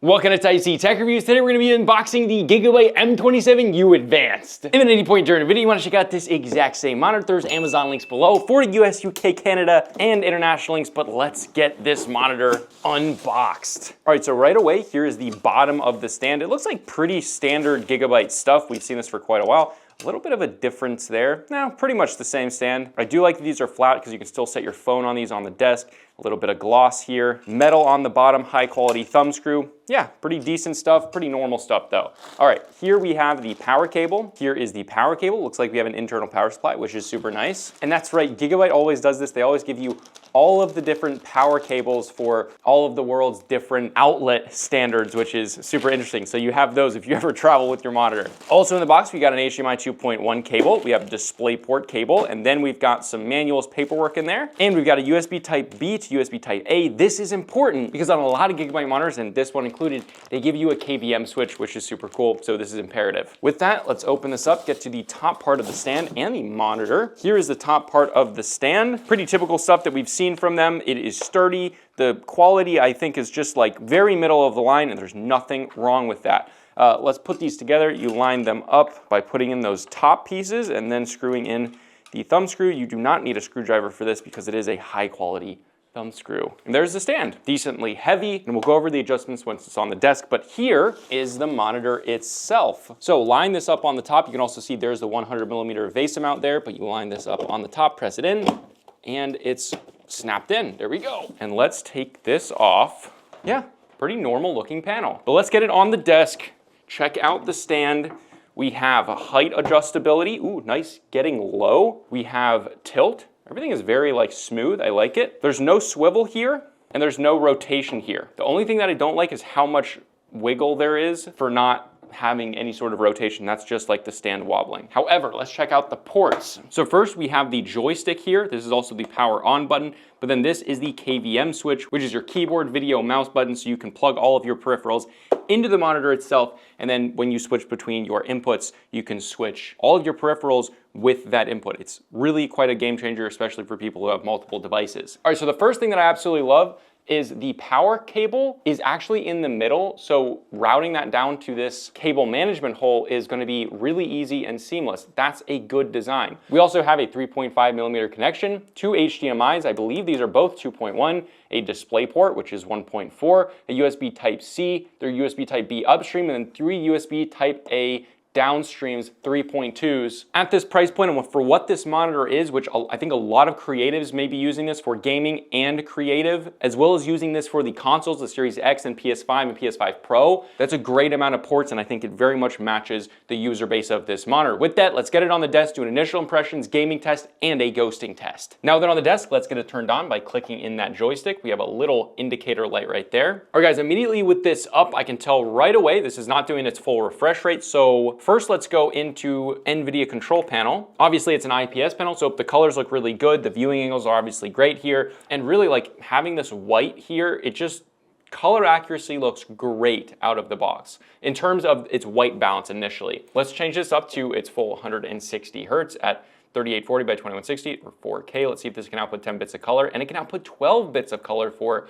Welcome to Type C Tech Reviews. Today we're going to be unboxing the Gigabyte M27U Advanced. In an 80-point journey video, you want to check out this exact same monitor. There's Amazon links below for US, UK, Canada, and international links, but let's get this monitor unboxed. All right, so right away, here is the bottom of the stand. It looks like pretty standard Gigabyte stuff. We've seen this for quite a while. A little bit of a difference there. No, pretty much the same stand. I do like that these are flat because you can still set your phone on these on the desk. A little bit of gloss here. Metal on the bottom, high quality thumb screw. Yeah, pretty decent stuff, pretty normal stuff though. All right, here we have the power cable. Here is the power cable. Looks like we have an internal power supply, which is super nice. And that's right, Gigabyte always does this. They always give you all of the different power cables for all of the world's different outlet standards, which is super interesting. So you have those if you ever travel with your monitor. Also in the box, we got an HDMI 2.1 cable. We have a DisplayPort cable, and then we've got some manuals, paperwork in there. And we've got a USB Type B to USB Type A. This is important because on a lot of Gigabyte monitors, and this one included, they give you a KVM switch, which is super cool. So this is imperative. With that, let's open this up, get to the top part of the stand and the monitor. Here is the top part of the stand. Pretty typical stuff that we've seen from them. It is sturdy. The quality, I think, is just like very middle of the line, and there's nothing wrong with that. Let's put these together. You line them up by putting in those top pieces and then screwing in the thumb screw. You do not need a screwdriver for this because it is a high quality thumb screw. And there's the stand, decently heavy, and we'll go over the adjustments once it's on the desk, but here is the monitor itself. So line this up on the top. You can also see there's the 100mm vase mount there, but you line this up on the top, press it in, and it's snapped in. There we go. And let's take this off. Yeah, pretty normal looking panel. But let's get it on the desk. Check out the stand. We have a height adjustability. Ooh, nice, getting low. We have tilt. Everything is very smooth, I like it. There's no swivel here, and there's no rotation here. The only thing that I don't like is how much wiggle there is for not having any sort of rotation. That's just like the stand wobbling. However, let's check out the ports. So first we have the joystick here. This is also the power on button, but then this is the KVM switch, which is your keyboard, video, mouse button, so you can plug all of your peripherals into the monitor itself, and then when you switch between your inputs, you can switch all of your peripherals with that input. It's really quite a game changer, especially for people who have multiple devices. All right, so the first thing that I absolutely love is the power cable is actually in the middle, so routing that down to this cable management hole is going to be really easy and seamless. That's a good design. We also have a 3.5mm connection, two HDMIs, I believe these are both 2.1, a DisplayPort, which is 1.4, a USB Type-C, their USB Type-B upstream, and then three USB Type-A downstreams 3.2s. At this price point and for what this monitor is, which I think a lot of creatives may be using this for gaming and creative, as well as using this for the consoles, the Series X and PS5 and PS5 Pro, that's a great amount of ports, and I think it very much matches the user base of this monitor. With that, let's get it on the desk, do an initial impressions, gaming test, and a ghosting test. Now that on the desk, let's get it turned on by clicking in that joystick. We have a little indicator light right there. All right guys, immediately with this up, I can tell right away this is not doing its full refresh rate, so first, let's go into NVIDIA control panel. Obviously, it's an IPS panel, so the colors look really good. The viewing angles are obviously great here. And really, having this white here, it just, color accuracy looks great out of the box in terms of its white balance initially. Let's change this up to its full 160 hertz at 3840 by 2160 or 4K. Let's see if this can output 10 bits of color, and it can output 12 bits of color for,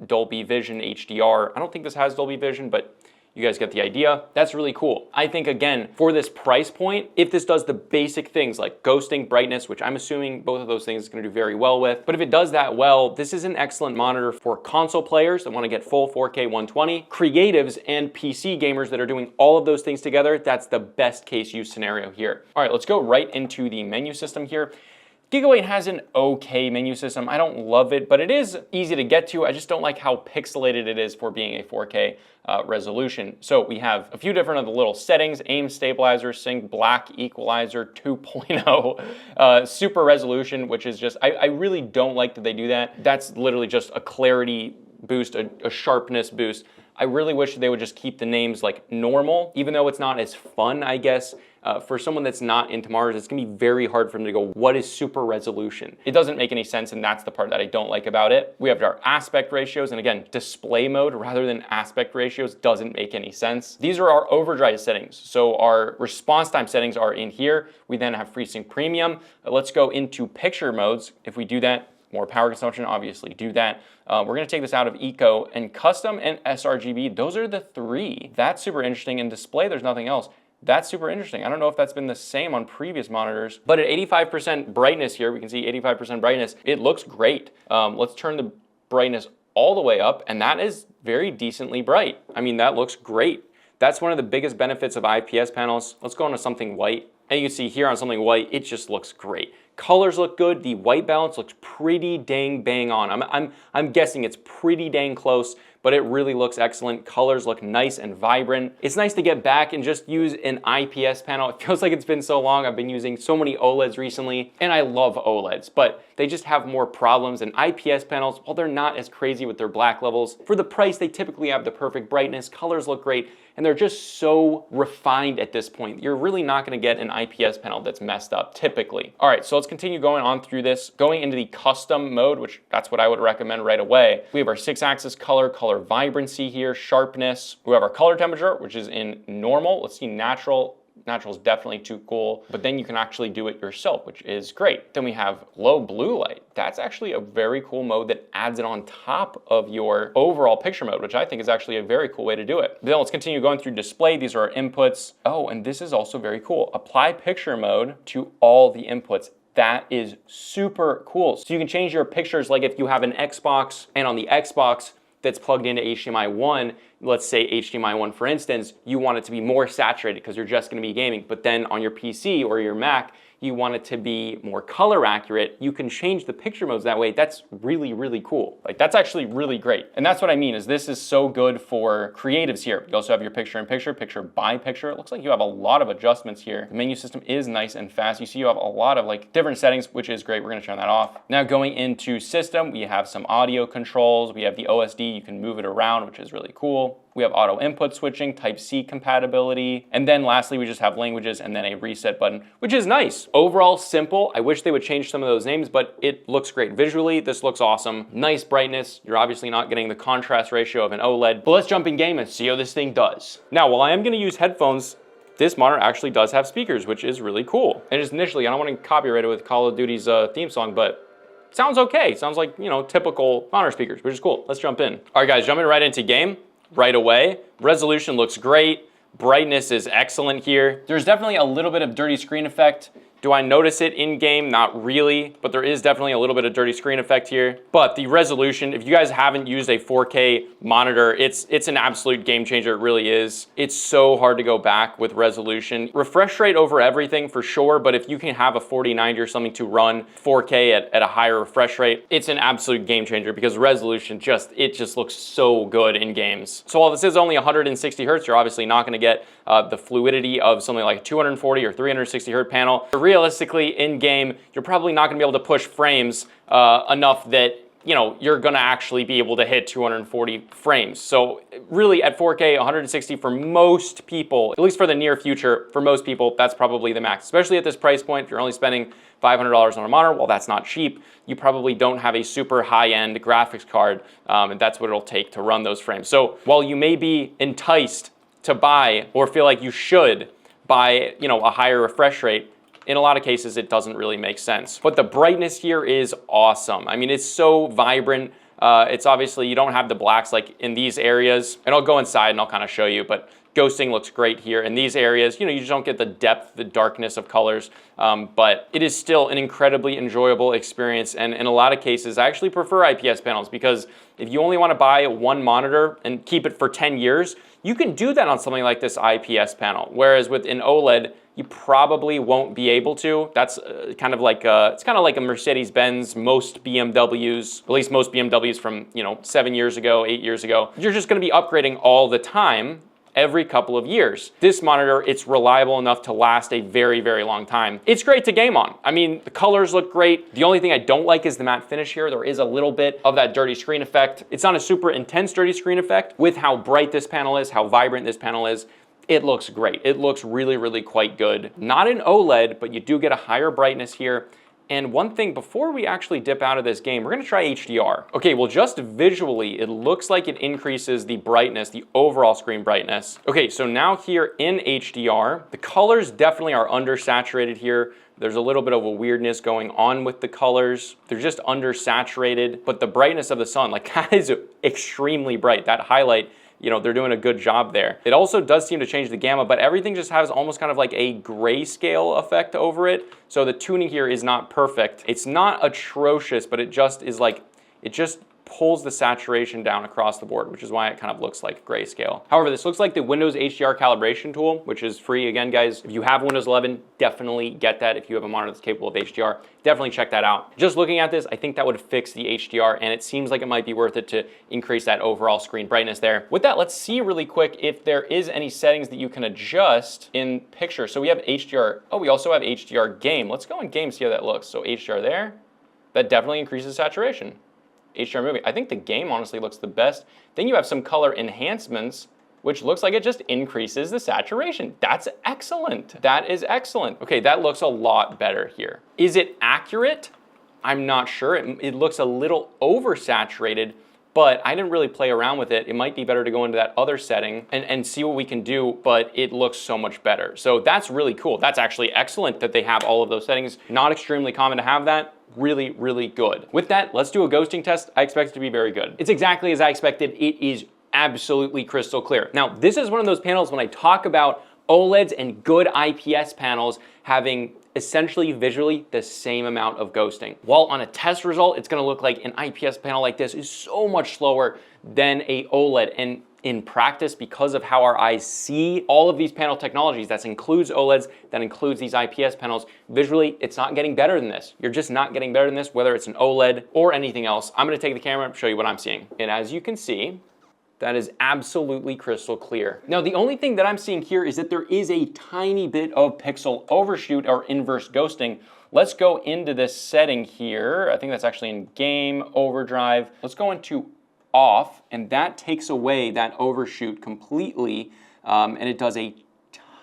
Dolby Vision, HDR. I don't think this has Dolby Vision, but you guys get the idea. That's really cool. I think, again, for this price point, if this does the basic things like ghosting, brightness, which I'm assuming both of those things is gonna do very well with, but if it does that well, this is an excellent monitor for console players that wanna get full 4K 120, creatives and PC gamers that are doing all of those things together. That's the best case use scenario here. All right, let's go right into the menu system here. Gigabyte has an okay menu system. I don't love it, but it is easy to get to. I just don't like how pixelated it is for being a 4K resolution. So we have a few different of the little settings: aim, stabilizer, sync, black, equalizer, 2.0, super resolution, which is just, I really don't like that they do that. That's literally just a clarity boost, a sharpness boost. I really wish they would just keep the names normal, even though it's not as fun, I guess. For someone that's not into monitors, it's gonna be very hard for them to go, what is super resolution? It doesn't make any sense, and that's the part that I don't like about it. We have our aspect ratios, and again, display mode rather than aspect ratios doesn't make any sense. These are our overdrive settings. So our response time settings are in here. We then have FreeSync Premium. Let's go into picture modes. If we do that, more power consumption, obviously do that. We're gonna take this out of Eco, and Custom and sRGB, those are the three. That's super interesting. In display, there's nothing else. That's super interesting. I don't know if that's been the same on previous monitors, but at 85% brightness here, we can see 85% brightness, it looks great. Let's turn the brightness all the way up, and that is very decently bright. I mean, that looks great. That's one of the biggest benefits of IPS panels. Let's go into something white. And you can see here on something white, it just looks great. Colors look good. The white balance looks pretty dang bang on. I'm guessing it's pretty dang close, but it really looks excellent. Colors look nice and vibrant. It's nice to get back and just use an IPS panel. It feels like it's been so long. I've been using so many OLEDs recently, and I love OLEDs, but they just have more problems. And IPS panels, while they're not as crazy with their black levels, for the price, they typically have the perfect brightness. Colors look great, and they're just so refined at this point. You're really not gonna get an IPS panel that's messed up, typically. All right, so let's continue going on through this. Going into the custom mode, which that's what I would recommend right away. We have our 6-axis color vibrancy here, sharpness. We have our color temperature, which is in normal. Let's see natural. Natural is definitely too cool, but then you can actually do it yourself, which is great. Then we have low blue light. That's actually a very cool mode that adds it on top of your overall picture mode, which I think is actually a very cool way to do it. Then let's continue going through display. These are our inputs. Oh, and this is also very cool. Apply picture mode to all the inputs. That is super cool. So you can change your pictures, like if you have an Xbox, and on the Xbox that's plugged into HDMI 1, let's say HDMI 1 for instance, you want it to be more saturated because you're just gonna be gaming, but then on your PC or your Mac, you want it to be more color accurate, you can change the picture modes that way. That's really, really cool. Like, that's actually really great. And that's what I mean, is this is so good for creatives here. You also have your picture in picture, picture by picture. It looks like you have a lot of adjustments here. The menu system is nice and fast. You see you have a lot of like different settings, which is great. We're gonna turn that off. Now going into system, we have some audio controls. We have the OSD, you can move it around, which is really cool. We have auto input switching, Type-C compatibility, and then lastly, we just have languages and then a reset button, which is nice. Overall, simple. I wish they would change some of those names, but it looks great. Visually, this looks awesome. Nice brightness. You're obviously not getting the contrast ratio of an OLED, but let's jump in game and see how this thing does. Now, while I am gonna use headphones, this monitor actually does have speakers, which is really cool. And just initially, I don't want to copyright it with Call of Duty's theme song, but sounds okay. Sounds like, you know, typical monitor speakers, which is cool. Let's jump in. All right, guys, jumping right into game. Right away. Resolution looks great. Brightness is excellent here. There's definitely a little bit of dirty screen effect. Do I notice it in game? Not really, but there is definitely a little bit of dirty screen effect here. But the resolution, if you guys haven't used a 4K monitor, it's an absolute game changer, it really is. It's so hard to go back with resolution. Refresh rate over everything for sure, but if you can have a 4090 or something to run 4K at a higher refresh rate, it's an absolute game changer because resolution it just looks so good in games. So while this is only 160 hertz, you're obviously not gonna get the fluidity of something like a 240 or 360 hertz panel. Realistically, in game, you're probably not gonna be able to push frames enough that, you know, you're gonna actually be able to hit 240 frames. So really at 4K, 160 for most people, at least for the near future, for most people, that's probably the max. Especially at this price point, if you're only spending $500 on a monitor, well, that's not cheap. You probably don't have a super high-end graphics card, and that's what it'll take to run those frames. So while you may be enticed to buy or feel like you should buy, you know, a higher refresh rate, in a lot of cases, it doesn't really make sense. But the brightness here is awesome. I mean, it's so vibrant. It's obviously, you don't have the blacks like in these areas. And I'll go inside and I'll kind of show you, but ghosting looks great here. In these areas, you know, you just don't get the depth, the darkness of colors, but it is still an incredibly enjoyable experience. And in a lot of cases, I actually prefer IPS panels because if you only want to buy one monitor and keep it for 10 years, you can do that on something like this IPS panel. Whereas with an OLED, you probably won't be able to. That's kind of like it's kind of like a Mercedes-Benz, most BMWs, at least most BMWs from, you know, 7 years ago, 8 years ago. You're just gonna be upgrading all the time, every couple of years. This monitor, it's reliable enough to last a very, very long time. It's great to game on. I mean, the colors look great. The only thing I don't like is the matte finish here. There is a little bit of that dirty screen effect. It's not a super intense dirty screen effect. With how bright this panel is, how vibrant this panel is, it looks great. It looks really, really quite good. Not an OLED, but you do get a higher brightness here. And one thing before we actually dip out of this game, we're gonna try HDR. Okay, well just visually, it looks like it increases the brightness, the overall screen brightness. Okay, so now here in HDR, the colors definitely are undersaturated here. There's a little bit of a weirdness going on with the colors. They're just undersaturated, but the brightness of the sun, like that is extremely bright. That highlight, you know, they're doing a good job there. It also does seem to change the gamma, but everything just has almost kind of like a grayscale effect over it. So the tuning here is not perfect. It's not atrocious, but it just is like, it just pulls the saturation down across the board, which is why it kind of looks like grayscale. However, this looks like the Windows HDR calibration tool, which is free. Again, guys, if you have Windows 11, definitely get that. If you have a monitor that's capable of HDR, definitely check that out. Just looking at this, I think that would fix the HDR, and it seems like it might be worth it to increase that overall screen brightness there. With that, let's see really quick if there is any settings that you can adjust in picture. So we have HDR, oh, we also have HDR game. Let's go in game, see how that looks. So HDR there, that definitely increases saturation. HDR movie. I think the game honestly looks the best. Then you have some color enhancements, which looks like it just increases the saturation. That's excellent. That is excellent. Okay, that looks a lot better here. Is it accurate? I'm not sure. It looks a little oversaturated, but I didn't really play around with it. It might be better to go into that other setting and see what we can do, but it looks so much better. So that's really cool. That's actually excellent that they have all of those settings. Not extremely common to have that. Really, really good. With that, let's do a ghosting test. I expect it to be very good. It's exactly as I expected. It is absolutely crystal clear. Now, this is one of those panels when I talk about OLEDs and good IPS panels having essentially visually the same amount of ghosting. While on a test result, it's gonna look like an IPS panel like this is so much slower than a OLED. And in practice, because of how our eyes see all of these panel technologies, that includes OLEDs, that includes these IPS panels, visually, it's not getting better than this. You're just not getting better than this, whether it's an OLED or anything else. I'm gonna take the camera and show you what I'm seeing. And as you can see, that is absolutely crystal clear. Now, the only thing that I'm seeing here is that there is a tiny bit of pixel overshoot or inverse ghosting. Let's go into this setting here. I think that's actually in game overdrive. Let's go into off, and that takes away that overshoot completely, and it does a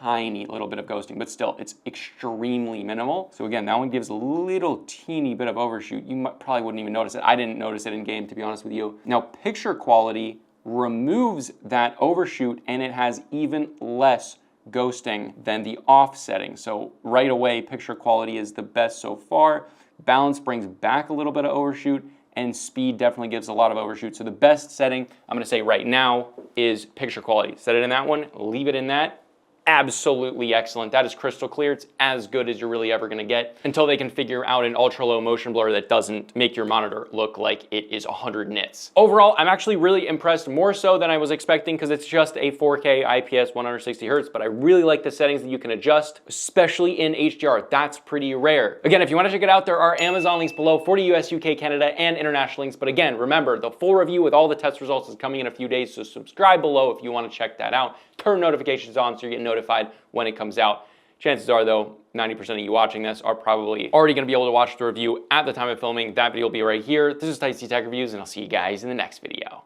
tiny little bit of ghosting, but still, it's extremely minimal. So again, that one gives a little teeny bit of overshoot. You probably wouldn't even notice it. I didn't notice it in game, to be honest with you. Now, picture quality removes that overshoot, and it has even less ghosting than the off setting. So right away, picture quality is the best so far. Balance brings back a little bit of overshoot, and speed definitely gives a lot of overshoot. So the best setting, I'm gonna say right now, is picture quality. Set it in that one, leave it in that. Absolutely excellent. That is crystal clear. It's as good as you're really ever gonna get until they can figure out an ultra low motion blur that doesn't make your monitor look like it is 100 nits. Overall, I'm actually really impressed, more so than I was expecting, because it's just a 4K IPS 160 Hertz, but I really like the settings that you can adjust, especially in HDR. That's pretty rare. Again, if you wanna check it out, there are Amazon links below for the US, UK, Canada, and international links. But again, remember, the full review with all the test results is coming in a few days, so subscribe below if you wanna check that out. Turn notifications on so you're getting notified when it comes out. Chances are, though, 90% of you watching this are probably already going to be able to watch the review at the time of filming. That video will be right here. This is Tyson Tech Reviews, and I'll see you guys in the next video.